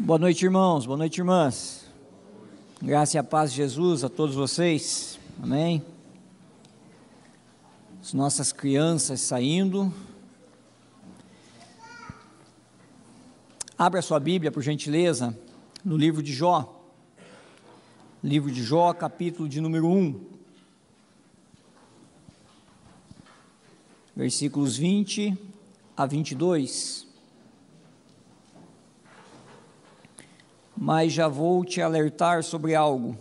Boa noite, irmãos, boa noite, irmãs. Graça e a paz de Jesus a todos vocês, amém. As nossas crianças saindo. Abra sua Bíblia, por gentileza, no livro de Jó. Livro de Jó, capítulo de número 1. Versículos 20 a 22. Mas já vou te alertar sobre algo,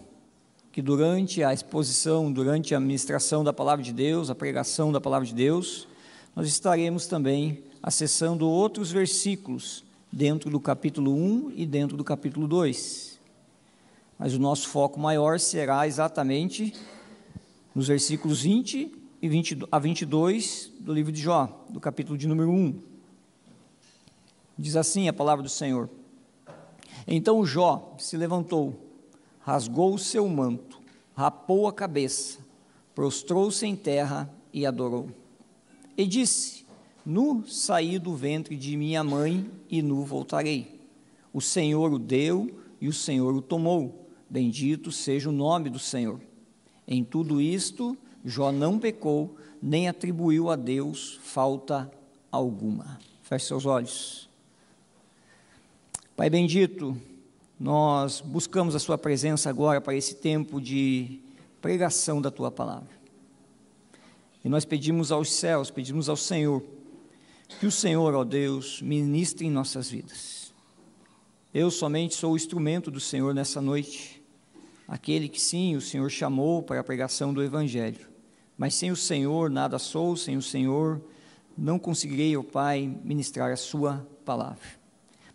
que durante a exposição, durante a ministração da Palavra de Deus, a pregação da Palavra de Deus, nós estaremos também acessando outros versículos, dentro do capítulo 1 e dentro do capítulo 2. Mas o nosso foco maior será exatamente nos versículos 20 a 22 do livro de Jó, do capítulo de número 1. Diz assim a palavra do Senhor: Então Jó se levantou, rasgou o seu manto, rapou a cabeça, prostrou-se em terra e adorou. E disse: Nu saí do ventre de minha mãe e nu voltarei. O Senhor o deu e o Senhor o tomou. Bendito seja o nome do Senhor. Em tudo isto, Jó não pecou, nem atribuiu a Deus falta alguma. Feche seus olhos. Pai bendito, nós buscamos a sua presença agora para esse tempo de pregação da tua palavra. E nós pedimos aos céus, pedimos ao Senhor, que o Senhor, ó Deus, ministre em nossas vidas. Eu somente sou o instrumento do Senhor nessa noite, aquele que sim, o Senhor chamou para a pregação do Evangelho. Mas sem o Senhor nada sou, sem o Senhor não conseguirei, ó Pai, ministrar a sua palavra.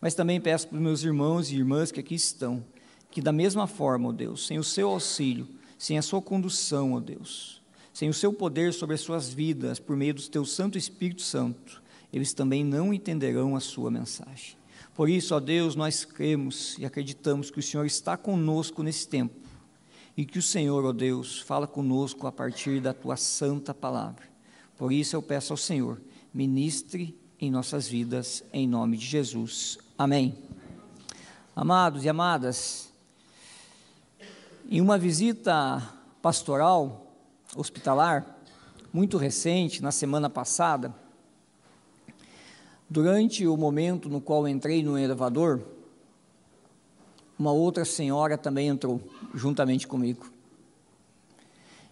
Mas também peço para os meus irmãos e irmãs que aqui estão, que da mesma forma, ó Deus, sem o seu auxílio, sem a sua condução, ó Deus, sem o seu poder sobre as suas vidas, por meio do teu Santo Espírito Santo, eles também não entenderão a sua mensagem. Por isso, ó Deus, nós cremos e acreditamos que o Senhor está conosco nesse tempo, e que o Senhor, ó Deus, fala conosco a partir da tua santa palavra. Por isso eu peço ao Senhor, ministre em nossas vidas, em nome de Jesus. Amém. Amados e amadas, em uma visita pastoral, hospitalar, muito recente, na semana passada, durante o momento no qual entrei no elevador, uma outra senhora também entrou, juntamente comigo.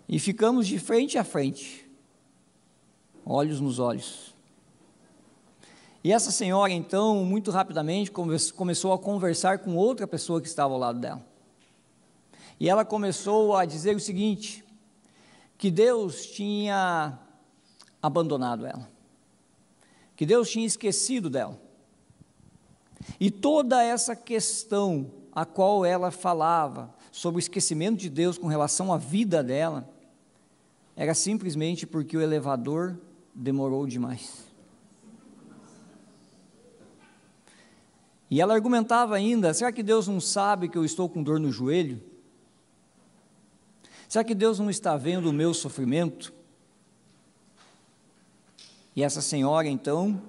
E ficamos de frente a frente, olhos nos olhos. E essa senhora, então, muito rapidamente, começou a conversar com outra pessoa que estava ao lado dela. E ela começou a dizer o seguinte, que Deus tinha abandonado ela, que Deus tinha esquecido dela. E toda essa questão a qual ela falava, sobre o esquecimento de Deus com relação à vida dela, era simplesmente porque o elevador demorou demais. E ela argumentava ainda, será que Deus não sabe que eu estou com dor no joelho? Será que Deus não está vendo o meu sofrimento? E essa senhora, então,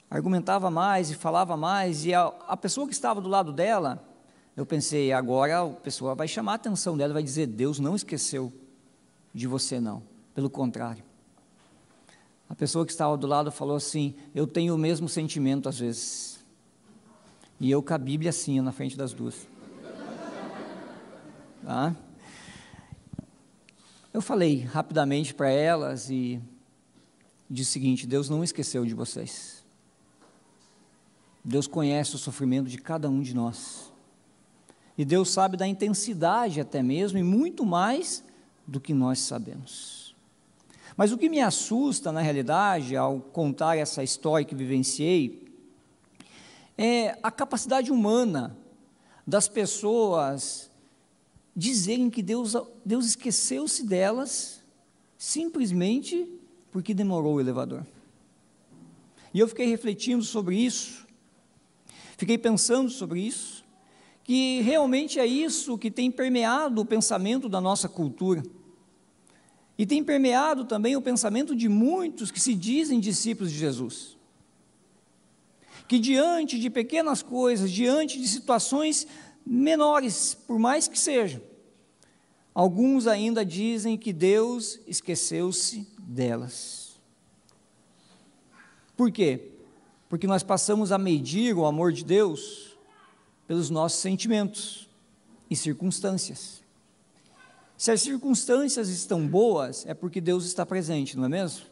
argumentava mais e falava mais, e a pessoa que estava do lado dela, eu pensei, agora a pessoa vai chamar a atenção dela, vai dizer, Deus não esqueceu de você não, pelo contrário. A pessoa que estava do lado falou assim, eu tenho o mesmo sentimento às vezes. E eu com a Bíblia assim, na frente das duas. Tá? Eu falei rapidamente para elas e disse o seguinte, Deus não esqueceu de vocês. Deus conhece o sofrimento de cada um de nós. E Deus sabe da intensidade até mesmo, e muito mais do que nós sabemos. Mas o que me assusta, na realidade, ao contar essa história que vivenciei, é a capacidade humana das pessoas dizerem que Deus esqueceu-se delas simplesmente porque demorou o elevador. E eu fiquei refletindo sobre isso, fiquei pensando sobre isso, que realmente é isso que tem permeado o pensamento da nossa cultura, e tem permeado também o pensamento de muitos que se dizem discípulos de Jesus. que diante de pequenas coisas, diante de situações menores, por mais que sejam, alguns ainda dizem que Deus esqueceu-se delas. Por quê? Porque nós passamos a medir o amor de Deus pelos nossos sentimentos e circunstâncias. Se as circunstâncias estão boas, é porque Deus está presente, não é mesmo?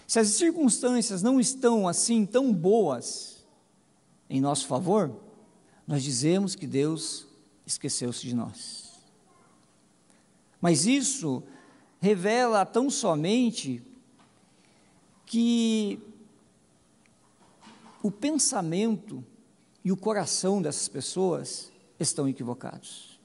Se as circunstâncias não estão assim tão boas em nosso favor, nós dizemos que Deus esqueceu-se de nós. Mas isso revela tão somente que o pensamento e o coração dessas pessoas estão equivocados.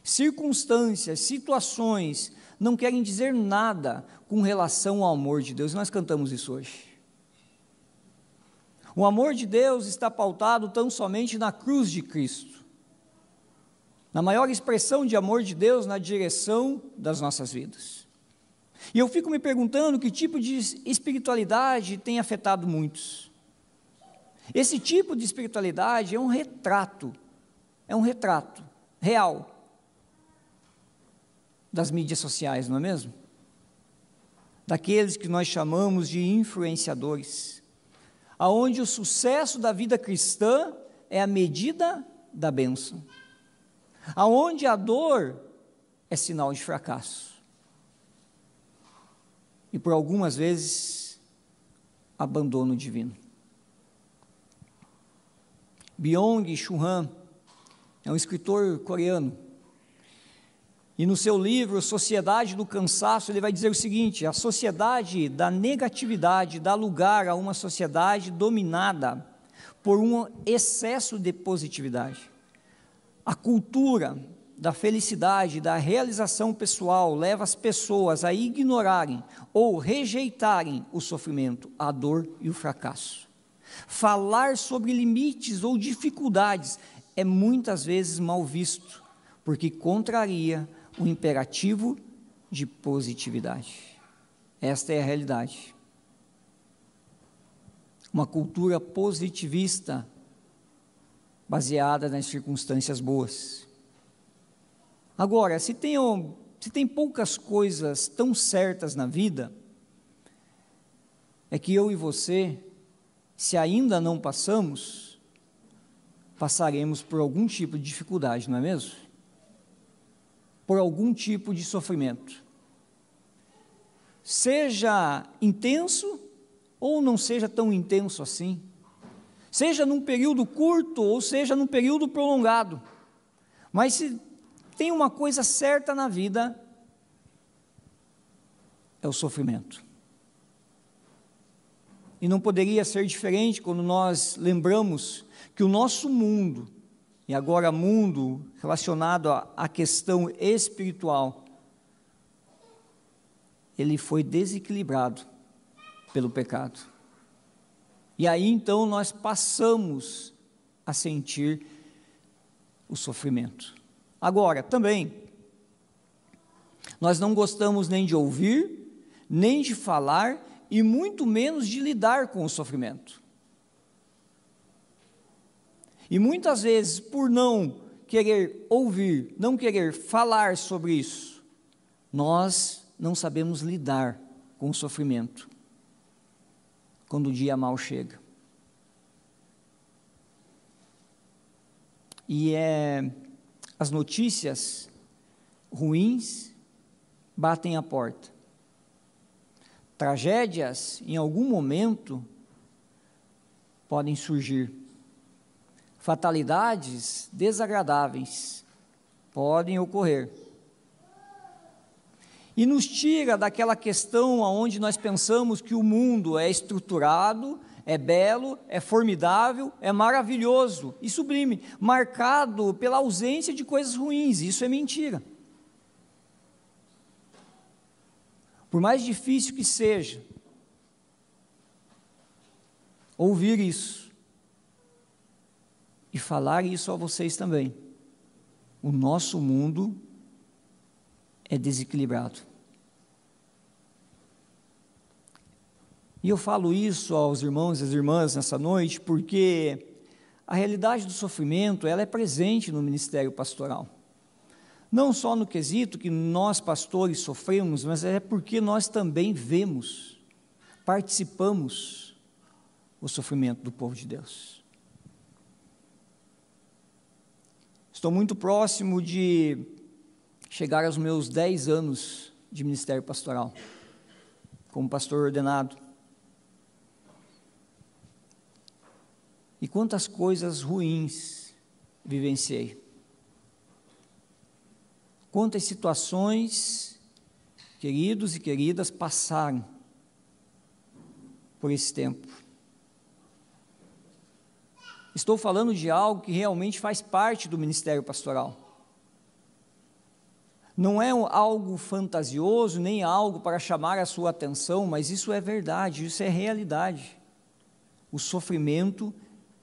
Circunstâncias, situações não querem dizer nada com relação ao amor de Deus. Nós cantamos isso hoje. O amor de Deus está pautado tão somente na cruz de Cristo, na maior expressão de amor de Deus na direção das nossas vidas. E eu fico me perguntando que tipo de espiritualidade tem afetado muitos. Esse tipo de espiritualidade é um retrato real das mídias sociais, não é mesmo? Daqueles que nós chamamos de influenciadores, aonde o sucesso da vida cristã é a medida da bênção, aonde a dor é sinal de fracasso, e por algumas vezes, abandono divino. Byung-Chul Han é um escritor coreano, e no seu livro Sociedade do Cansaço, ele vai dizer o seguinte: a sociedade da negatividade dá lugar a uma sociedade dominada por um excesso de positividade. A cultura da felicidade, da realização pessoal, leva as pessoas a ignorarem ou rejeitarem o sofrimento, a dor e o fracasso. Falar sobre limites ou dificuldades é muitas vezes mal visto, porque contraria o imperativo de positividade. Esta é a realidade. Uma cultura positivista, baseada nas circunstâncias boas. Agora, se tem poucas coisas tão certas na vida, é que eu e você, se ainda não passamos, passaremos por algum tipo de dificuldade, não é mesmo? Por algum tipo de sofrimento, seja intenso ou não seja tão intenso assim, seja num período curto ou seja num período prolongado, mas se tem uma coisa certa na vida, é o sofrimento. E não poderia ser diferente quando nós lembramos que o nosso mundo, e agora mundo relacionado à questão espiritual, ele foi desequilibrado pelo pecado. E aí então nós passamos a sentir o sofrimento. Agora, também, nós não gostamos nem de ouvir, nem de falar, e muito menos de lidar com o sofrimento. E muitas vezes, por não querer ouvir, não querer falar sobre isso, nós não sabemos lidar com o sofrimento, quando o dia mal chega. E as notícias ruins batem à porta. Tragédias, em algum momento, podem surgir. Fatalidades desagradáveis podem ocorrer. E nos tira daquela questão onde nós pensamos que o mundo é estruturado, é belo, é formidável, é maravilhoso e sublime, marcado pela ausência de coisas ruins. Isso é mentira. Por mais difícil que seja ouvir isso, e falar isso a vocês também, o nosso mundo é desequilibrado. E eu falo isso aos irmãos e às irmãs nessa noite porque a realidade do sofrimento, ela é presente no ministério pastoral. Não só no quesito que nós pastores sofremos, mas é porque nós também vemos, participamos do sofrimento do povo de Deus. Estou muito próximo de chegar aos meus 10 anos de ministério pastoral, como pastor ordenado. E quantas coisas ruins vivenciei. Quantas situações, queridos e queridas, passaram por esse tempo. Estou falando de algo que realmente faz parte do ministério pastoral. Não é algo fantasioso, nem algo para chamar a sua atenção, mas isso é verdade, isso é realidade. O sofrimento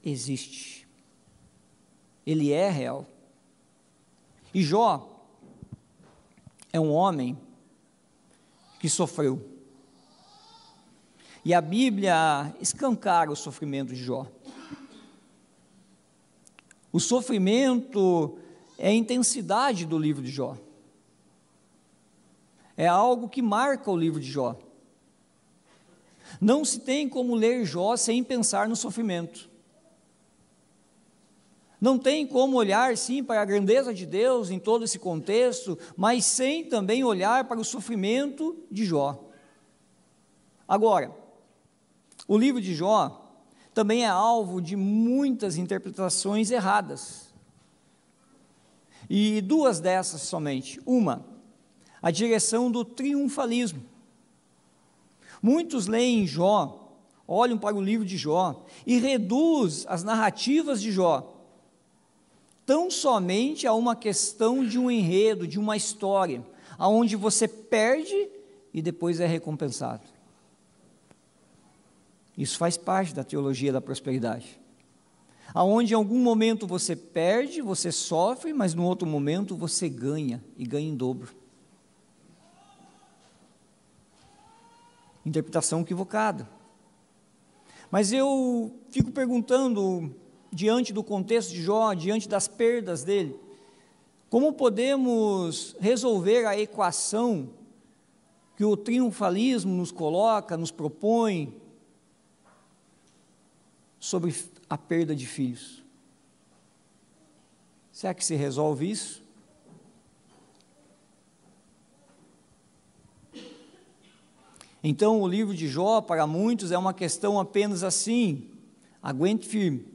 existe. Ele é real. E Jó é um homem que sofreu. E a Bíblia escancara o sofrimento de Jó. O sofrimento é a intensidade do livro de Jó. É algo que marca o livro de Jó. Não se tem como ler Jó sem pensar no sofrimento. Não tem como olhar, sim, para a grandeza de Deus em todo esse contexto, mas sem também olhar para o sofrimento de Jó. Agora, o livro de Jó também é alvo de muitas interpretações erradas. E duas dessas somente. Uma, a direção do triunfalismo. Muitos leem Jó, olham para o livro de Jó e reduz as narrativas de Jó tão somente a uma questão de um enredo, de uma história, aonde você perde e depois é recompensado. Isso faz parte da teologia da prosperidade. Aonde em algum momento você perde, você sofre, mas no outro momento você ganha, e ganha em dobro. Interpretação equivocada. Mas eu fico perguntando, diante do contexto de Jó, diante das perdas dele, como podemos resolver a equação que o triunfalismo nos coloca, nos propõe, sobre a perda de filhos? Será que se resolve isso? Então, o livro de Jó, para muitos, é uma questão apenas assim: aguente firme,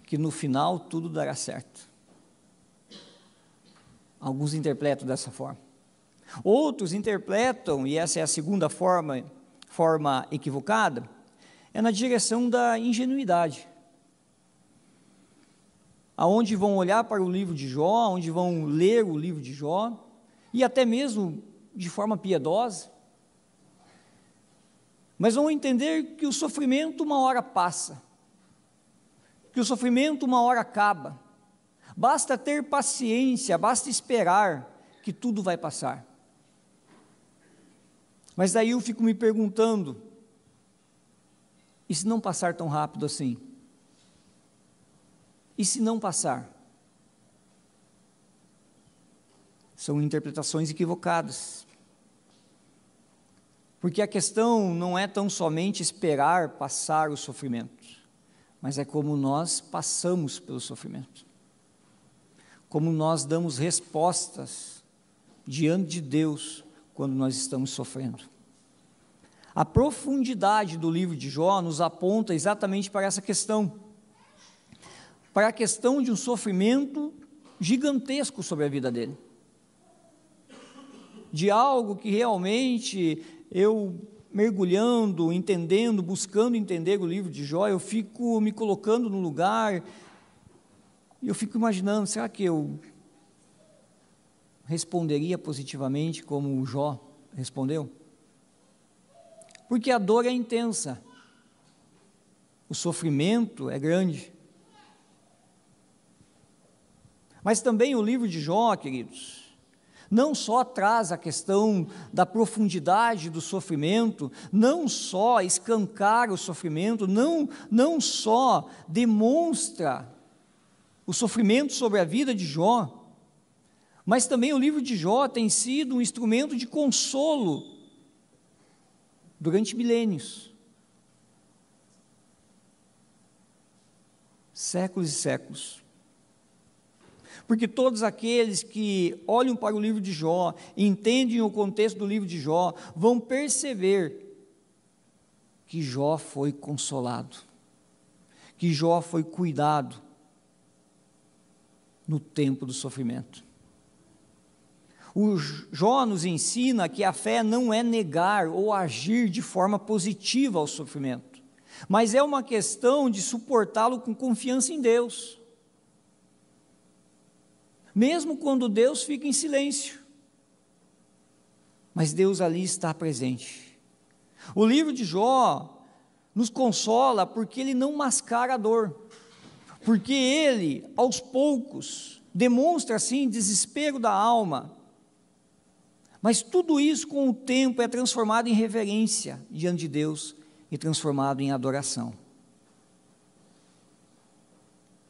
que no final tudo dará certo. Alguns interpretam dessa forma. Outros interpretam, e essa é a segunda forma equivocada, é na direção da ingenuidade. Aonde vão olhar para o livro de Jó, onde vão ler o livro de Jó, e até mesmo de forma piedosa, mas vão entender que o sofrimento uma hora passa, que o sofrimento uma hora acaba, basta ter paciência, basta esperar que tudo vai passar. Mas daí eu fico me perguntando, e se não passar tão rápido assim? E se não passar? São interpretações equivocadas. Porque a questão não é tão somente esperar passar o sofrimento, mas é como nós passamos pelo sofrimento. Como nós damos respostas diante de Deus quando nós estamos sofrendo. A profundidade do livro de Jó nos aponta exatamente para essa questão. Para a questão de um sofrimento gigantesco sobre a vida dele. De algo que realmente eu, mergulhando, entendendo, buscando entender o livro de Jó, eu fico me colocando no lugar, e eu fico imaginando, será que eu responderia positivamente como o Jó respondeu? Porque a dor é intensa, o sofrimento é grande. Mas também o livro de Jó, queridos, não só traz a questão da profundidade do sofrimento, não só escancara o sofrimento, não só demonstra o sofrimento sobre a vida de Jó, mas também o livro de Jó tem sido um instrumento de consolo durante milênios, séculos e séculos. Porque todos aqueles que olham para o livro de Jó, entendem o contexto do livro de Jó, vão perceber que Jó foi consolado, que Jó foi cuidado no tempo do sofrimento. O Jó nos ensina que a fé não é negar ou agir de forma positiva ao sofrimento, mas é uma questão de suportá-lo com confiança em Deus. Mesmo quando Deus fica em silêncio, mas Deus ali está presente. O livro de Jó nos consola porque ele não mascara a dor, porque ele, aos poucos, demonstra assim desespero da alma, mas tudo isso com o tempo é transformado em reverência diante de Deus e transformado em adoração.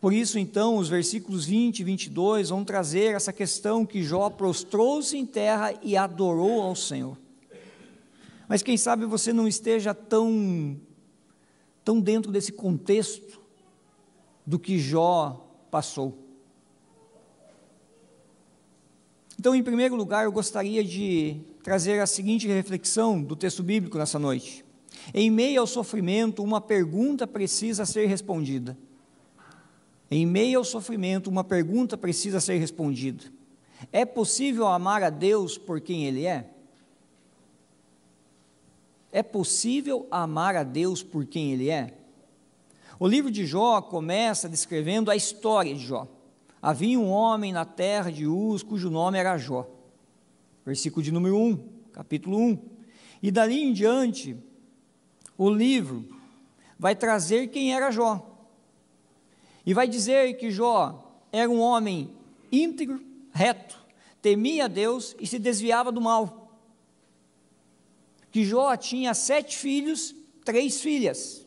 Por isso, então, os versículos 20 e 22 vão trazer essa questão que Jó prostrou-se em terra e adorou ao Senhor. Mas quem sabe você não esteja tão dentro desse contexto do que Jó passou. Então, em primeiro lugar, eu gostaria de trazer a seguinte reflexão do texto bíblico nessa noite. Em meio ao sofrimento, uma pergunta precisa ser respondida. Em meio ao sofrimento, uma pergunta precisa ser respondida: é possível amar a Deus por quem Ele é? É possível amar a Deus por quem Ele é? O livro de Jó começa descrevendo a história de Jó. Havia um homem na terra de Uz, cujo nome era Jó. Versículo de número 1, capítulo 1. E dali em diante, o livro vai trazer quem era Jó. E vai dizer que Jó era um homem íntegro, reto, temia a Deus e se desviava do mal. Que Jó tinha 7 filhos, 3 filhas.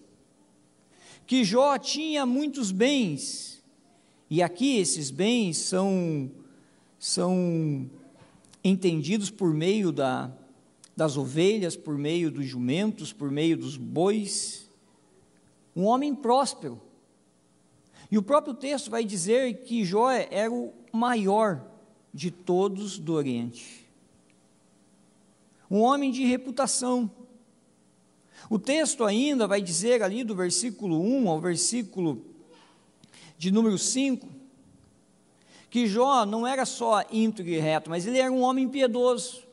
Que Jó tinha muitos bens. E aqui esses bens são entendidos por meio das ovelhas, por meio dos jumentos, por meio dos bois. Um homem próspero. E o próprio texto vai dizer que Jó era o maior de todos do Oriente. Um homem de reputação. O texto ainda vai dizer ali do versículo 1 ao versículo de número 5, que Jó não era só íntegro e reto, mas ele era um homem piedoso.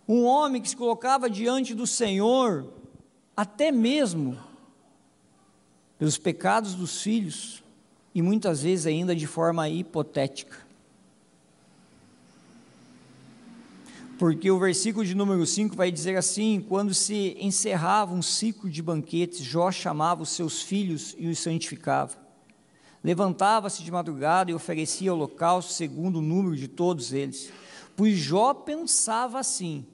Um homem que se colocava diante do Senhor, até mesmo pelos pecados dos filhos, e muitas vezes ainda de forma hipotética. Porque o versículo de número 5 vai dizer assim: quando se encerrava um ciclo de banquetes, Jó chamava os seus filhos e os santificava. Levantava-se de madrugada e oferecia holocausto segundo o número de todos eles. Pois Jó pensava assim: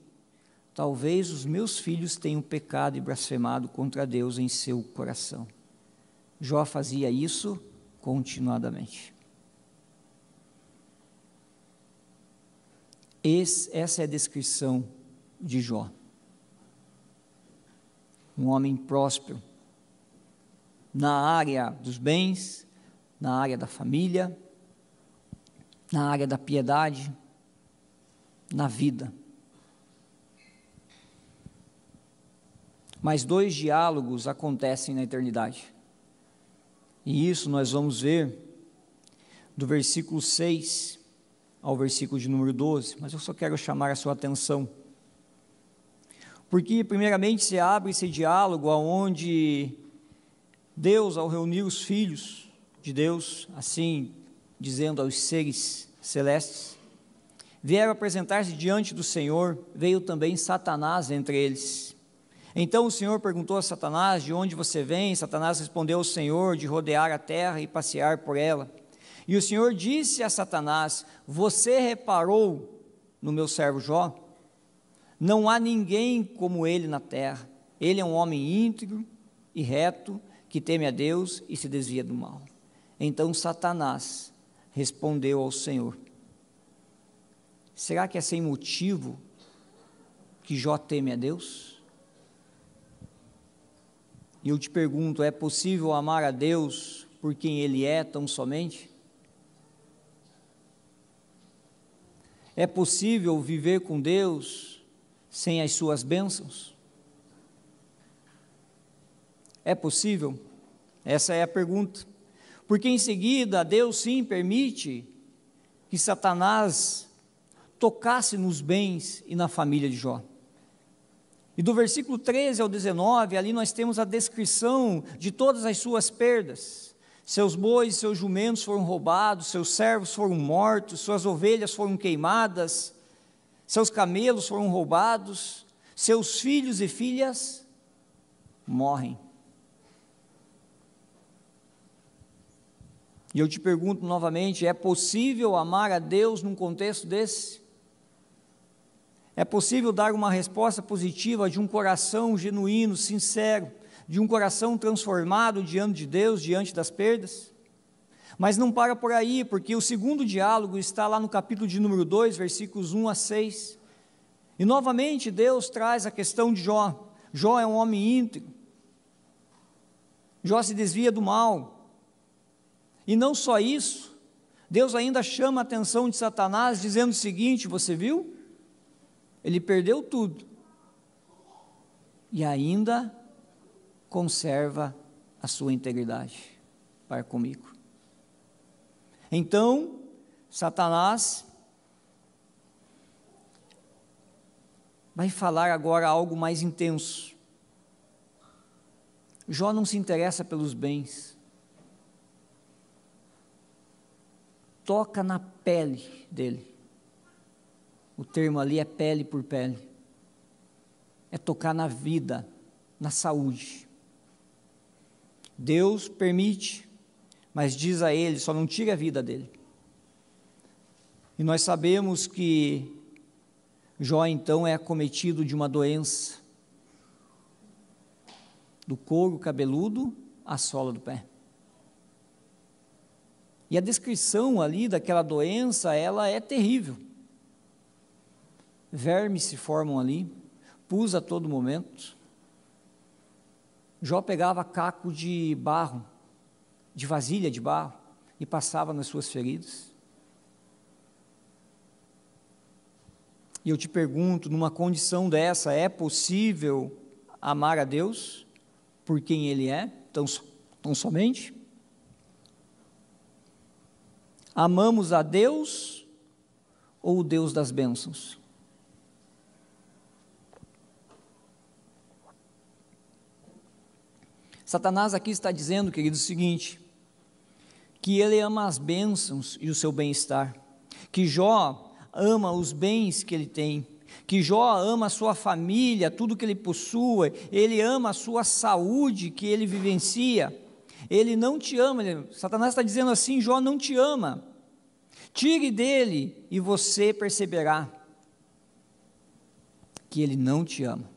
talvez os meus filhos tenham pecado e blasfemado contra Deus em seu coração. Jó fazia isso continuadamente. Essa é a descrição de Jó. Um homem próspero, na área dos bens, na área da família, na área da piedade, na vida. Mas 2 diálogos acontecem na eternidade. E isso nós vamos ver do versículo 6 ao versículo de número 12, mas eu só quero chamar a sua atenção. Porque primeiramente se abre esse diálogo onde Deus, ao reunir os filhos de Deus, assim dizendo aos seres celestes, vieram apresentar-se diante do Senhor, veio também Satanás entre eles. Então o Senhor perguntou a Satanás: de onde você vem? Satanás respondeu ao Senhor: de rodear a terra e passear por ela. E o Senhor disse a Satanás: você reparou no meu servo Jó? Não há ninguém como ele na terra. Ele é um homem íntegro e reto, que teme a Deus e se desvia do mal. Então Satanás respondeu ao Senhor: será que é sem motivo que Jó teme a Deus? E eu te pergunto, é possível amar a Deus por quem Ele é tão somente? É possível viver com Deus sem as suas bênçãos? É possível? Essa é a pergunta. Porque em seguida, Deus sim permite que Satanás tocasse nos bens e na família de Jó. E do versículo 13 ao 19, ali nós temos a descrição de todas as suas perdas. Seus bois e seus jumentos foram roubados, seus servos foram mortos, suas ovelhas foram queimadas, seus camelos foram roubados, seus filhos e filhas morrem. E eu te pergunto novamente, é possível amar a Deus num contexto desse? É possível dar uma resposta positiva de um coração genuíno, sincero, de um coração transformado diante de Deus, diante das perdas? Mas não para por aí, porque o segundo diálogo está lá no capítulo de número 2, versículos 1 a 6. E novamente Deus traz a questão de Jó. Jó é um homem íntegro. Jó se desvia do mal. E não só isso, Deus ainda chama a atenção de Satanás, dizendo o seguinte: você viu? Ele perdeu tudo e ainda conserva a sua integridade para comigo. Então, Satanás vai falar agora algo mais intenso. Jó não se interessa pelos bens. Toca na pele dele. O termo ali é pele por pele. É tocar na vida, na saúde. Deus permite, mas diz a ele, só não tire a vida dele. E nós sabemos que Jó então é acometido de uma doença, do couro cabeludo à sola do pé. E a descrição ali daquela doença, ela é terrível. Vermes se formam ali, pus a todo momento. Jó pegava caco de barro, de vasilha de barro, e passava nas suas feridas. E eu te pergunto, numa condição dessa, é possível amar a Deus por quem Ele é, tão somente? Amamos a Deus ou o Deus das bênçãos? Satanás aqui está dizendo, querido, o seguinte, que ele ama as bênçãos e o seu bem-estar, que Jó ama os bens que ele tem, que Jó ama a sua família, tudo que ele possui, ele ama a sua saúde que ele vivencia. Ele não te ama. Satanás está dizendo assim: Jó não te ama, tire dele e você perceberá que ele não te ama.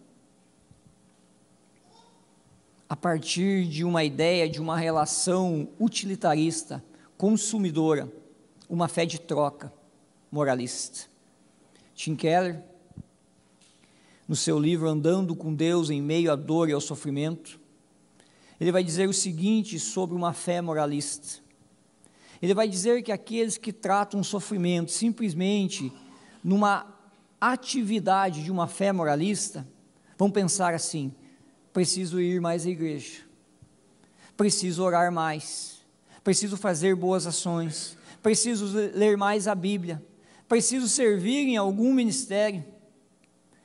A partir de uma ideia, de uma relação utilitarista, consumidora, uma fé de troca, moralista. Tim Keller, no seu livro Andando com Deus em Meio à Dor e ao Sofrimento, ele vai dizer o seguinte sobre uma fé moralista. Ele vai dizer que aqueles que tratam o sofrimento simplesmente numa atividade de uma fé moralista, vão pensar assim: preciso ir mais à igreja, preciso orar mais, preciso fazer boas ações, preciso ler mais a Bíblia, preciso servir em algum ministério.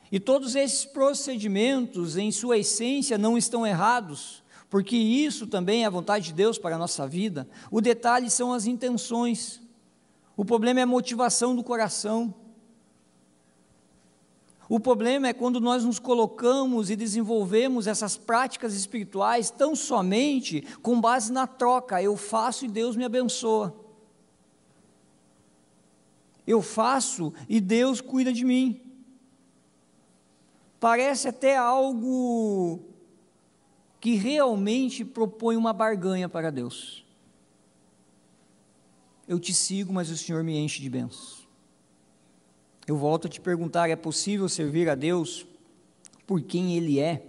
E todos esses procedimentos, em sua essência, não estão errados, porque isso também é a vontade de Deus para a nossa vida. O detalhe são as intenções, o problema é a motivação do coração. O problema é quando nós nos colocamos e desenvolvemos essas práticas espirituais tão somente com base na troca, eu faço e Deus me abençoa. eu faço e Deus cuida de mim. Parece até algo que realmente propõe uma barganha para Deus. Eu te sigo, mas o Senhor me enche de bênçãos. Eu volto a te perguntar, é possível servir a Deus por quem Ele é?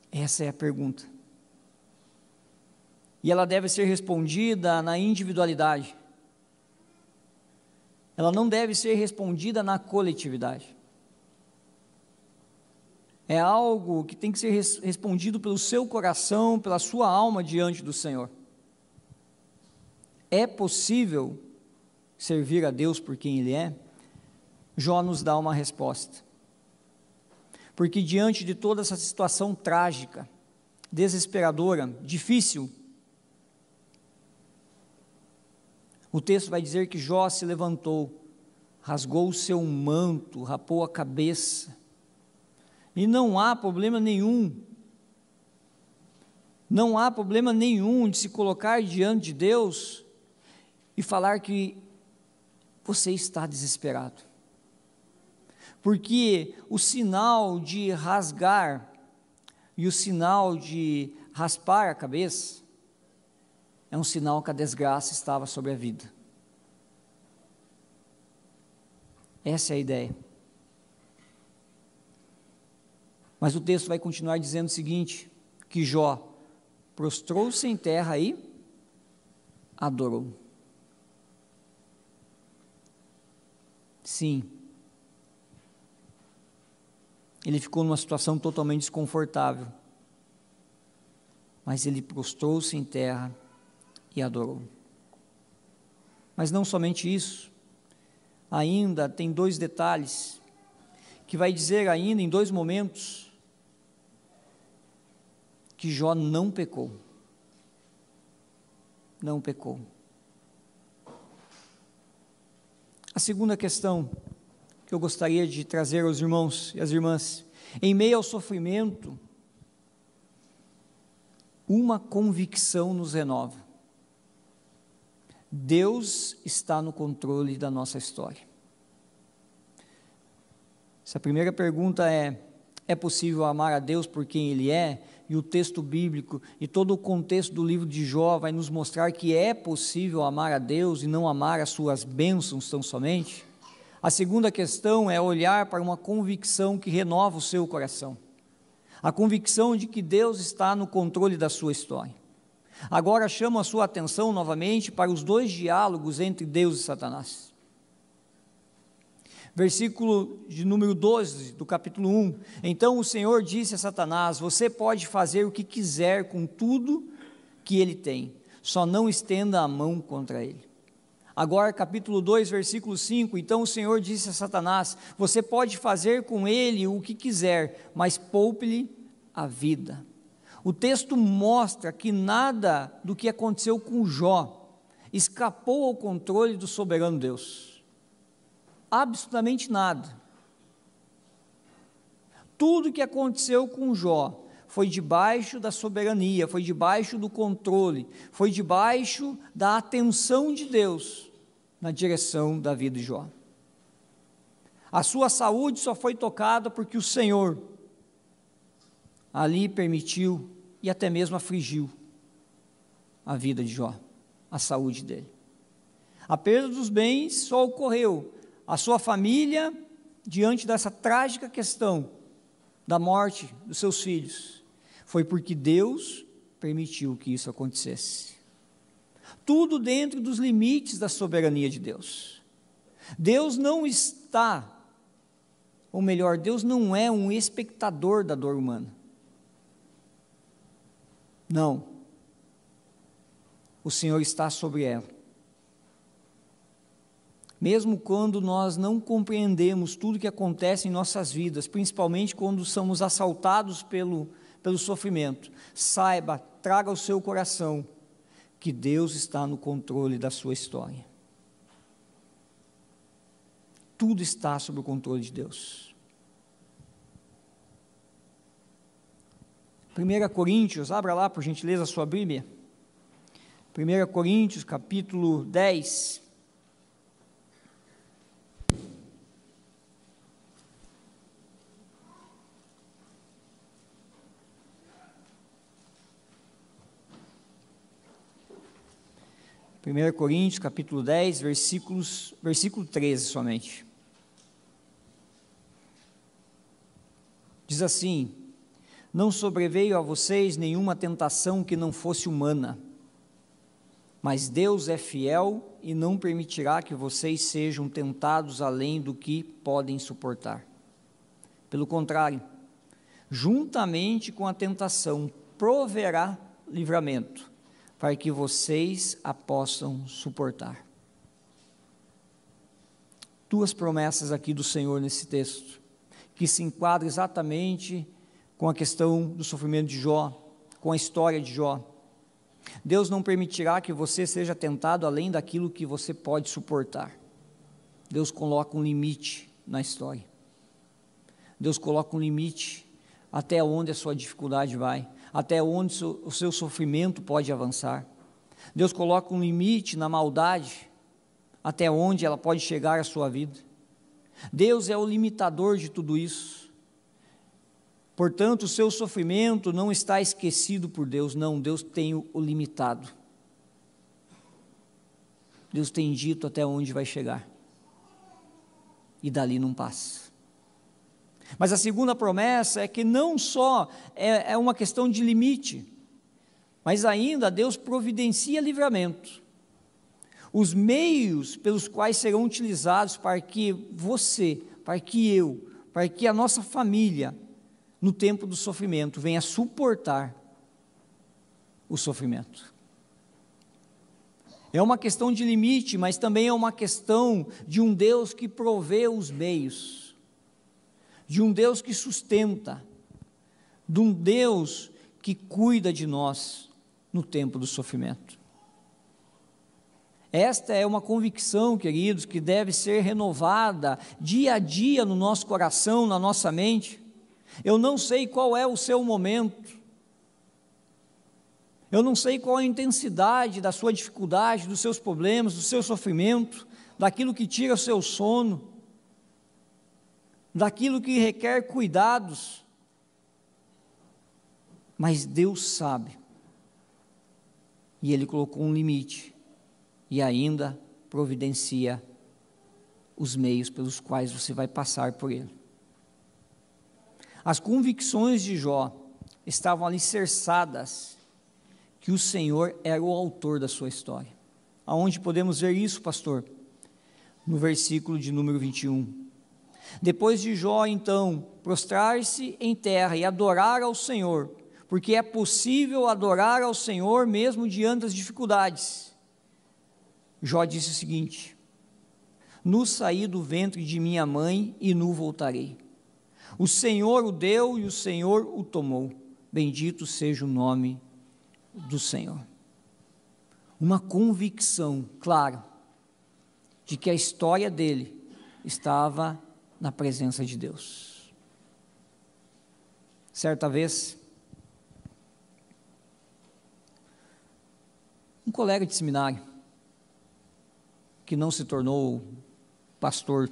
Essa é a pergunta. E ela deve ser respondida na individualidade. Ela não deve ser respondida na coletividade. É algo que tem que ser respondido pelo seu coração, pela sua alma diante do Senhor. É possível servir a Deus por quem Ele é? Jó nos dá uma resposta. Porque diante de toda essa situação trágica, desesperadora, difícil, o texto vai dizer que Jó se levantou, rasgou o seu manto, rapou a cabeça, e não há problema nenhum de se colocar diante de Deus e falar que você está desesperado, porque o sinal de rasgar e o sinal de raspar a cabeça é um sinal que a desgraça estava sobre a vida. Essa é a ideia. Mas o texto vai continuar dizendo o seguinte, que Jó prostrou-se em terra e adorou. Sim, ele ficou numa situação totalmente desconfortável, mas ele prostrou-se em terra e adorou. Mas não somente isso, ainda tem dois detalhes, que vai dizer ainda em dois momentos, que Jó não pecou. Não pecou. A segunda questão que eu gostaria de trazer aos irmãos e às irmãs, em meio ao sofrimento, uma convicção nos renova. Deus está no controle da nossa história. Essa primeira pergunta é possível amar a Deus por quem Ele é? E o texto bíblico e todo o contexto do livro de Jó vai nos mostrar que é possível amar a Deus e não amar as suas bênçãos tão somente. A segunda questão é olhar para uma convicção que renova o seu coração. A convicção de que Deus está no controle da sua história. Agora chamo a sua atenção novamente para os dois diálogos entre Deus e Satanás. Versículo de número 12 do capítulo 1, então o Senhor disse a Satanás, você pode fazer o que quiser com tudo que ele tem, só não estenda a mão contra ele. Agora capítulo 2, versículo 5, então o Senhor disse a Satanás, você pode fazer com ele o que quiser, mas poupe-lhe a vida. O texto mostra que nada do que aconteceu com Jó escapou ao controle do soberano Deus. Absolutamente nada. Tudo que aconteceu com Jó foi debaixo da soberania, foi debaixo do controle, foi debaixo da atenção de Deus na direção da vida de Jó. A sua saúde só foi tocada porque o Senhor ali permitiu e até mesmo afligiu a vida de Jó, a saúde dele. A perda dos bens só ocorreu. A sua família, diante dessa trágica questão da morte dos seus filhos, foi porque Deus permitiu que isso acontecesse. Tudo dentro dos limites da soberania de Deus. Deus não está, ou melhor, Deus não é um espectador da dor humana. Não. O Senhor está sobre ela. Mesmo quando nós não compreendemos tudo que acontece em nossas vidas, principalmente quando somos assaltados pelo sofrimento, saiba, traga ao seu coração que Deus está no controle da sua história. Tudo está sob o controle de Deus. 1 Coríntios, abra lá por gentileza a sua Bíblia, 1 Coríntios, capítulo 10. Primeira Coríntios, capítulo 10, versículo 13 somente. Diz assim: não sobreveio a vocês nenhuma tentação que não fosse humana, mas Deus é fiel e não permitirá que vocês sejam tentados além do que podem suportar. Pelo contrário, juntamente com a tentação, proverá livramento, para que vocês a possam suportar. Duas promessas aqui do Senhor nesse texto, que se enquadram exatamente com a questão do sofrimento de Jó, com a história de Jó. Deus não permitirá que você seja tentado além daquilo que você pode suportar. Deus coloca um limite na história. Deus coloca um limite até onde a sua dificuldade vai, até onde o seu sofrimento pode avançar. Deus coloca um limite na maldade, até onde ela pode chegar à sua vida. Deus é o limitador de tudo isso. Portanto, o seu sofrimento não está esquecido por Deus, não, Deus tem o limitado. Deus tem dito até onde vai chegar, e dali não passa. Mas a segunda promessa é que não só é uma questão de limite, mas ainda Deus providencia livramento. Os meios pelos quais serão utilizados para que você, para que eu, para que a nossa família, no tempo do sofrimento, venha suportar o sofrimento. É uma questão de limite, mas também é uma questão de um Deus que provê os meios, de um Deus que sustenta, de um Deus que cuida de nós no tempo do sofrimento. Esta é uma convicção, queridos, que deve ser renovada dia a dia no nosso coração, na nossa mente. Eu não sei qual é o seu momento, eu não sei qual a intensidade da sua dificuldade, dos seus problemas, do seu sofrimento, daquilo que tira o seu sono, daquilo que requer cuidados, mas Deus sabe, e Ele colocou um limite, e ainda providencia os meios pelos quais você vai passar por ele. As convicções de Jó estavam alicerçadas que o Senhor era o autor da sua história. Aonde podemos ver isso, pastor? No versículo de número 21. Depois de Jó, então, prostrar-se em terra e adorar ao Senhor, porque é possível adorar ao Senhor mesmo diante das dificuldades. Jó disse o seguinte: nu saí do ventre de minha mãe e nu voltarei. O Senhor o deu e o Senhor o tomou. Bendito seja o nome do Senhor. Uma convicção clara de que a história dele estava na presença de Deus. Certa vez, um colega de seminário, que não se tornou pastor,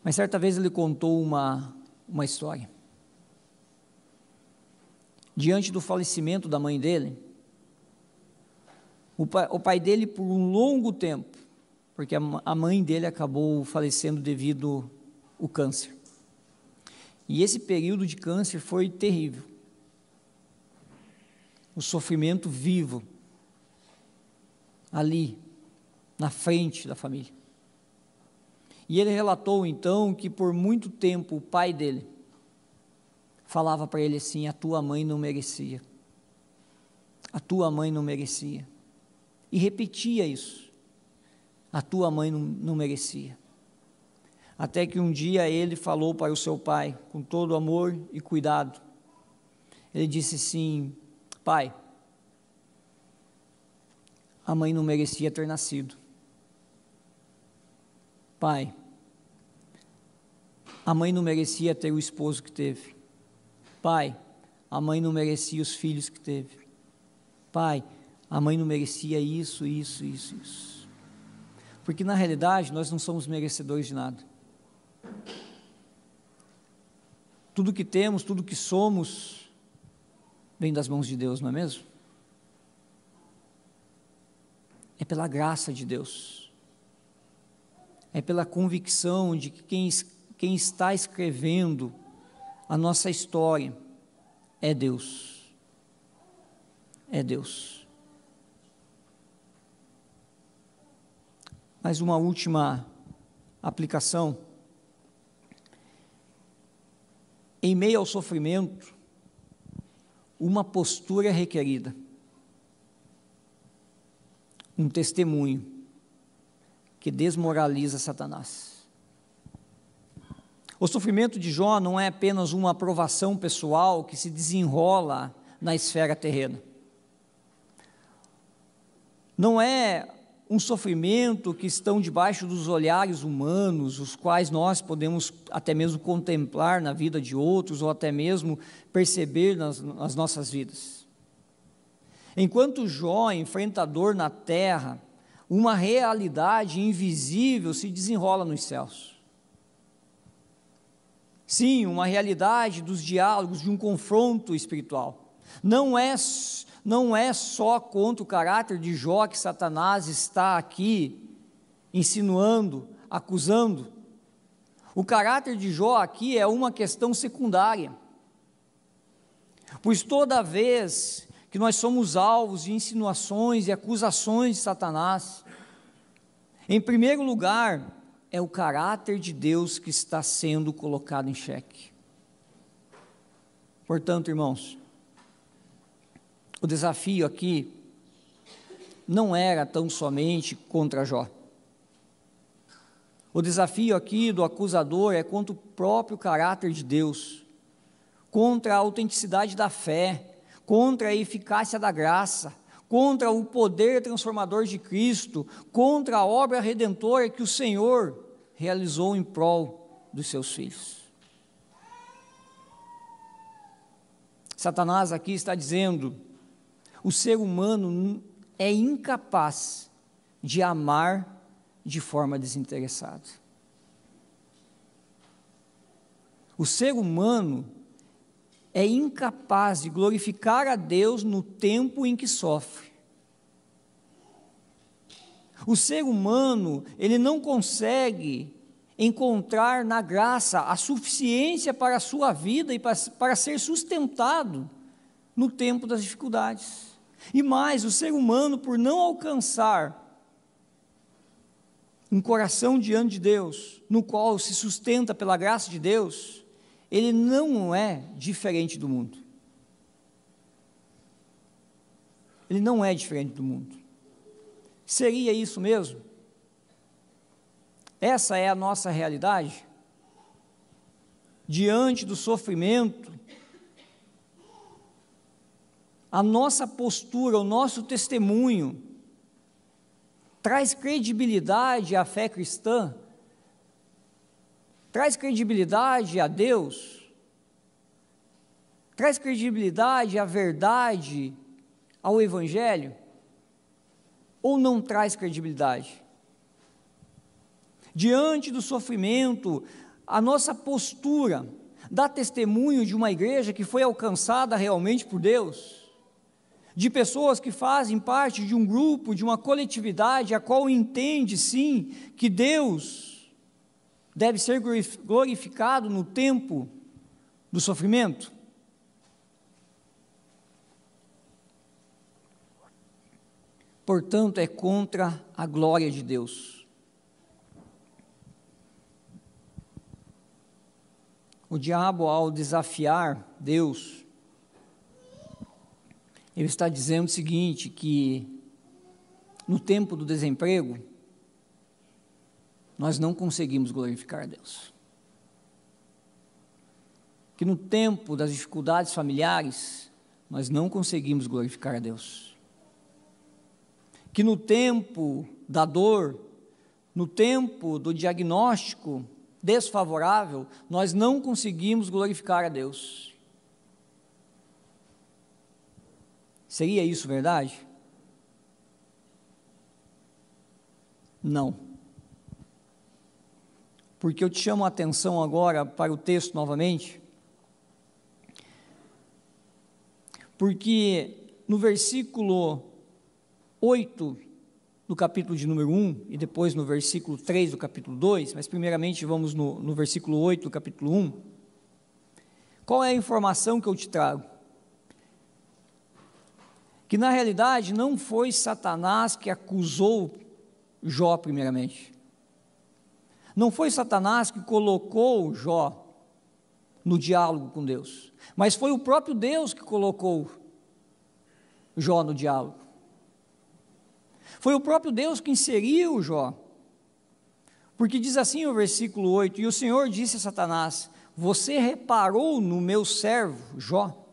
mas certa vez ele contou uma história. Diante do falecimento da mãe dele, o pai dele, por um longo tempo, porque a mãe dele acabou falecendo devido ao câncer. E esse período de câncer foi terrível. O sofrimento vivo, ali, na frente da família. E ele relatou então que por muito tempo o pai dele falava para ele assim: a tua mãe não merecia, a tua mãe não merecia, e repetia isso, a tua mãe não merecia, até que um dia ele falou para o seu pai, com todo amor e cuidado, ele disse assim: pai, a mãe não merecia ter nascido. Pai, a mãe não merecia ter o esposo que teve. Pai, a mãe não merecia os filhos que teve. Pai, A mãe não merecia isso. Porque na realidade nós não somos merecedores de nada. Tudo que temos, tudo que somos, vem das mãos de Deus, não é mesmo? É pela graça de Deus. É pela convicção de que quem está escrevendo a nossa história é Deus. É Deus. Mais uma última aplicação. Em meio ao sofrimento, uma postura é requerida. Um testemunho que desmoraliza Satanás. O sofrimento de Jó não é apenas uma aprovação pessoal que se desenrola na esfera terrena. Não é um sofrimento que estão debaixo dos olhares humanos, os quais nós podemos até mesmo contemplar na vida de outros, ou até mesmo perceber nas nossas vidas. Enquanto Jó enfrenta a dor na terra, uma realidade invisível se desenrola nos céus. Sim, uma realidade dos diálogos, de um confronto espiritual. Não é só contra o caráter de Jó que Satanás está aqui insinuando, acusando. O caráter de Jó aqui é uma questão secundária, pois toda vez que nós somos alvos de insinuações e acusações de Satanás, em primeiro lugar, é o caráter de Deus que está sendo colocado em xeque. Portanto, irmãos, o desafio aqui não era tão somente contra Jó. O desafio aqui do acusador é contra o próprio caráter de Deus, contra a autenticidade da fé, contra a eficácia da graça, contra o poder transformador de Cristo, contra a obra redentora que o Senhor realizou em prol dos seus filhos. Satanás aqui está dizendo: o ser humano é incapaz de amar de forma desinteressada. O ser humano é incapaz de glorificar a Deus no tempo em que sofre. O ser humano, ele não consegue encontrar na graça a suficiência para a sua vida e para ser sustentado no tempo das dificuldades. E mais, o ser humano, por não alcançar um coração diante de Deus, no qual se sustenta pela graça de Deus, ele não é diferente do mundo. Ele não é diferente do mundo. Seria isso mesmo? Essa é a nossa realidade? Diante do sofrimento, a nossa postura, o nosso testemunho, traz credibilidade à fé cristã? Traz credibilidade a Deus? Traz credibilidade à verdade, ao Evangelho? Ou não traz credibilidade? Diante do sofrimento, a nossa postura dá testemunho de uma igreja que foi alcançada realmente por Deus, de pessoas que fazem parte de um grupo, de uma coletividade, a qual entende sim que Deus deve ser glorificado no tempo do sofrimento. Portanto, é contra a glória de Deus. O diabo, ao desafiar Deus, ele está dizendo o seguinte, que no tempo do desemprego, nós não conseguimos glorificar a Deus. Que no tempo das dificuldades familiares, nós não conseguimos glorificar a Deus. Que no tempo da dor, no tempo do diagnóstico desfavorável, nós não conseguimos glorificar a Deus. Seria isso verdade? Não. Porque eu te chamo a atenção agora para o texto novamente, porque no versículo 8 do capítulo de número 1, e depois no versículo 3 do capítulo 2, mas primeiramente vamos no versículo 8 do capítulo 1, qual é a informação que eu te trago? Que na realidade não foi Satanás que acusou Jó primeiramente, não foi Satanás que colocou Jó no diálogo com Deus, mas foi o próprio Deus que colocou Jó no diálogo. Foi o próprio Deus que inseriu Jó, porque diz assim o versículo 8: e o Senhor disse a Satanás: você reparou no meu servo Jó?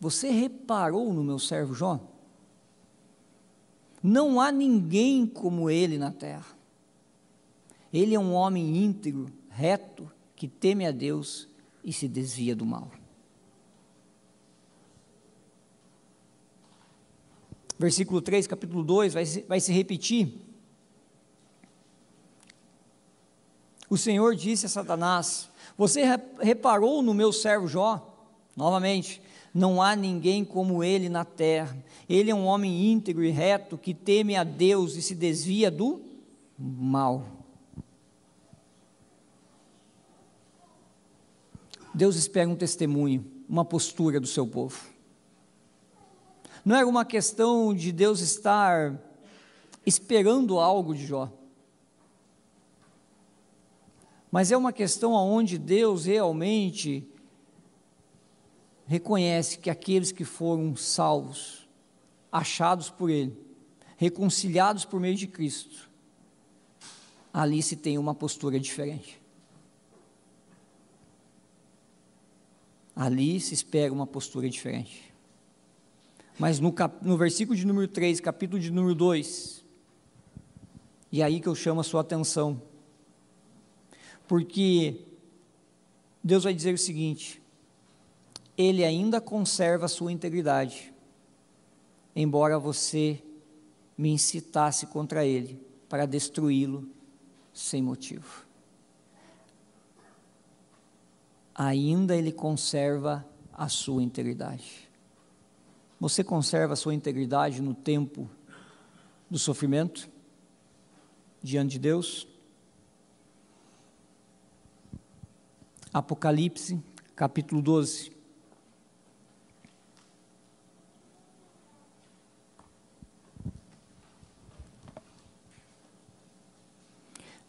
Você reparou no meu servo Jó? Não há ninguém como ele na terra. Ele é um homem íntegro, reto, que teme a Deus e se desvia do mal. Versículo 3, capítulo 2, vai se repetir. O Senhor disse a Satanás: você reparou no meu servo Jó? Novamente, não há ninguém como ele na terra. Ele é um homem íntegro e reto, que teme a Deus e se desvia do mal. Deus espera um testemunho, uma postura do seu povo. Não é uma questão de Deus estar esperando algo de Jó, mas é uma questão onde Deus realmente reconhece que aqueles que foram salvos, achados por Ele, reconciliados por meio de Cristo, ali se tem uma postura diferente. Ali se espera uma postura diferente. Mas no versículo de número 3, capítulo de número 2, e é aí que eu chamo a sua atenção, porque Deus vai dizer o seguinte: Ele ainda conserva a sua integridade, embora você me incitasse contra Ele, para destruí-lo sem motivo. Ainda Ele conserva a sua integridade. Você conserva a sua integridade no tempo do sofrimento, diante de Deus? Apocalipse, capítulo 12.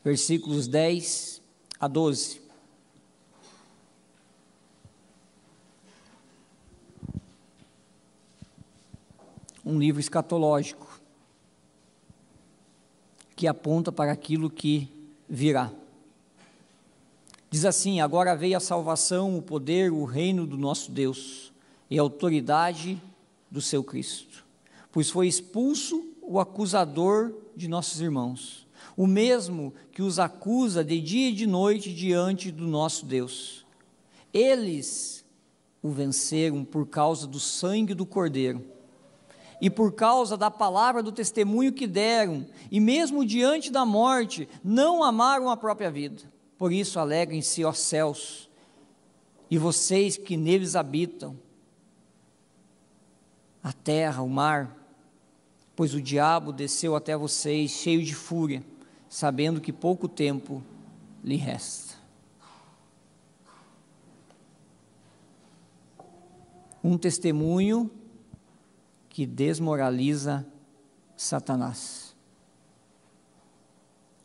Versículos 10 a 12. Um livro escatológico, que aponta para aquilo que virá. Diz assim: agora veio a salvação, o poder, o reino do nosso Deus, e a autoridade do seu Cristo, pois foi expulso o acusador de nossos irmãos, o mesmo que os acusa de dia e de noite diante do nosso Deus. Eles o venceram por causa do sangue do Cordeiro, e por causa da palavra do testemunho que deram, e mesmo diante da morte, não amaram a própria vida. Por isso alegrem-se, ó céus, e vocês que neles habitam, a terra, o mar, pois o diabo desceu até vocês, cheio de fúria, sabendo que pouco tempo lhe resta. Um testemunho que desmoraliza Satanás.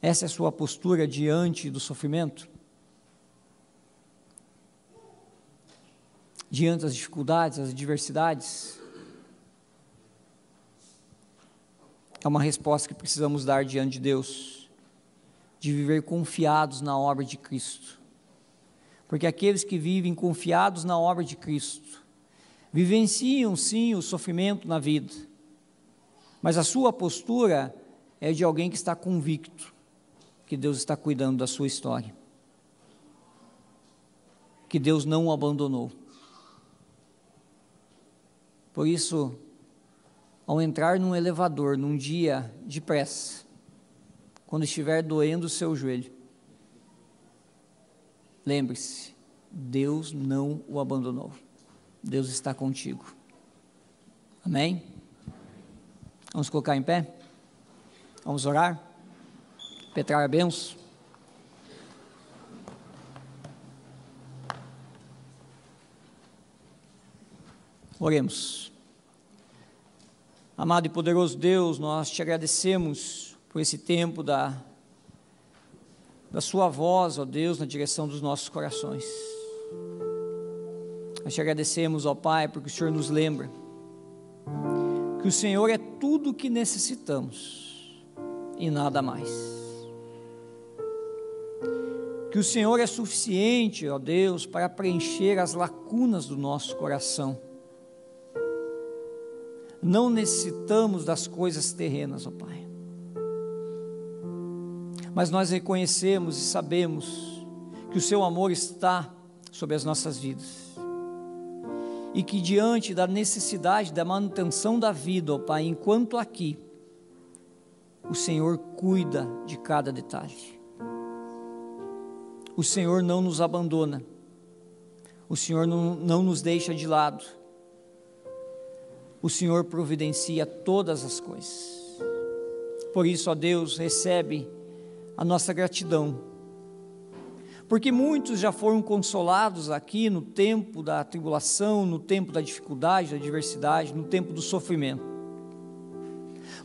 Essa é a sua postura diante do sofrimento? Diante das dificuldades, das adversidades? É uma resposta que precisamos dar diante de Deus, de viver confiados na obra de Cristo. Porque aqueles que vivem confiados na obra de Cristo, vivenciam sim o sofrimento na vida, mas a sua postura é de alguém que está convicto que Deus está cuidando da sua história, que Deus não o abandonou. Por isso, ao entrar num elevador, num dia de pressa, quando estiver doendo o seu joelho, lembre-se, Deus não o abandonou. Deus está contigo. Amém? Vamos colocar em pé? Vamos orar? Petrar a bênção? Oremos. Amado e poderoso Deus, nós te agradecemos por esse tempo da sua voz, ó Deus, na direção dos nossos corações. Nós te agradecemos, ó Pai, porque o Senhor nos lembra que o Senhor é tudo o que necessitamos e nada mais. Que o Senhor é suficiente, ó Deus, para preencher as lacunas do nosso coração. Não necessitamos das coisas terrenas, ó Pai. Mas nós reconhecemos e sabemos que o Seu amor está sobre as nossas vidas. E que diante da necessidade da manutenção da vida, ó Pai, enquanto aqui, o Senhor cuida de cada detalhe. O Senhor não nos abandona. O Senhor não nos deixa de lado. O Senhor providencia todas as coisas. Por isso, ó Deus, recebe a nossa gratidão, porque muitos já foram consolados aqui no tempo da tribulação, no tempo da dificuldade, da adversidade, no tempo do sofrimento.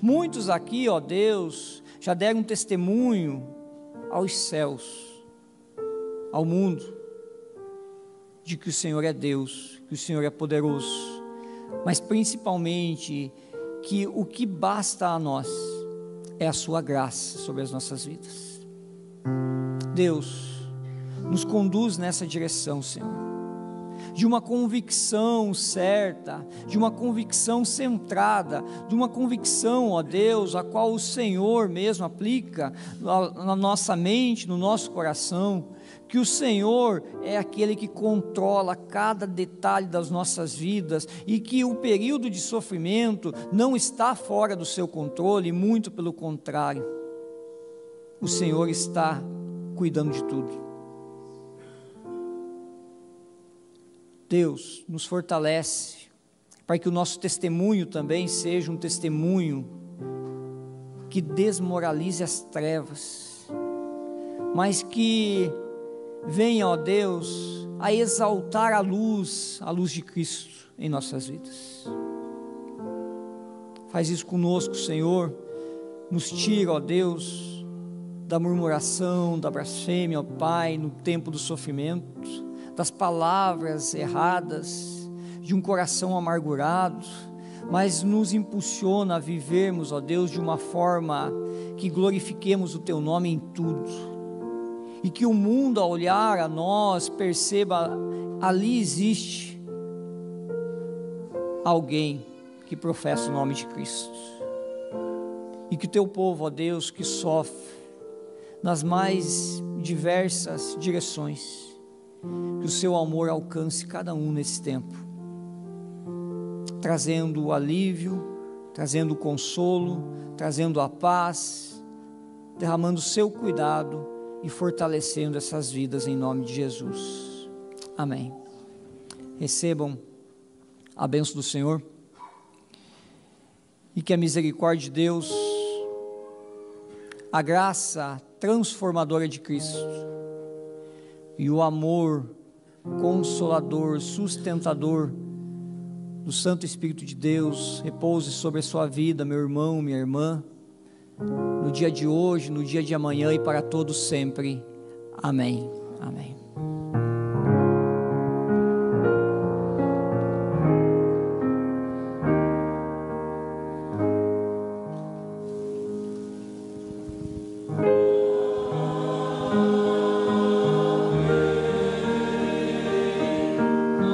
Muitos aqui, ó Deus, já deram testemunho aos céus, ao mundo, de que o Senhor é Deus, que o Senhor é poderoso, mas principalmente que o que basta a nós é a sua graça sobre as nossas vidas. Deus, nos conduz nessa direção, Senhor, de uma convicção certa, de uma convicção centrada, de uma convicção, ó Deus, a qual o Senhor mesmo aplica na nossa mente, no nosso coração, que o Senhor é aquele que controla cada detalhe das nossas vidas e que o período de sofrimento não está fora do seu controle, muito pelo contrário, o Senhor está cuidando de tudo. Deus nos fortalece para que o nosso testemunho também seja um testemunho que desmoralize as trevas, mas que venha, ó Deus, a exaltar a luz de Cristo em nossas vidas. Faz isso conosco, Senhor, nos tira, ó Deus, da murmuração, da blasfêmia, ó Pai, no tempo do sofrimento, das palavras erradas, de um coração amargurado, mas nos impulsiona a vivermos, ó Deus, de uma forma que glorifiquemos o Teu nome em tudo. E que o mundo, ao olhar a nós, perceba, ali existe alguém que professa o nome de Cristo. E que o Teu povo, ó Deus, que sofre nas mais diversas direções, que o Seu amor alcance cada um nesse tempo, trazendo o alívio, trazendo o consolo, trazendo a paz, derramando o Seu cuidado e fortalecendo essas vidas em nome de Jesus. Amém. Recebam a bênção do Senhor e que a misericórdia de Deus, a graça transformadora de Cristo e o amor consolador, sustentador do Santo Espírito de Deus repouse sobre a sua vida, meu irmão, minha irmã, no dia de hoje, no dia de amanhã e para todos sempre. Amém. Amém.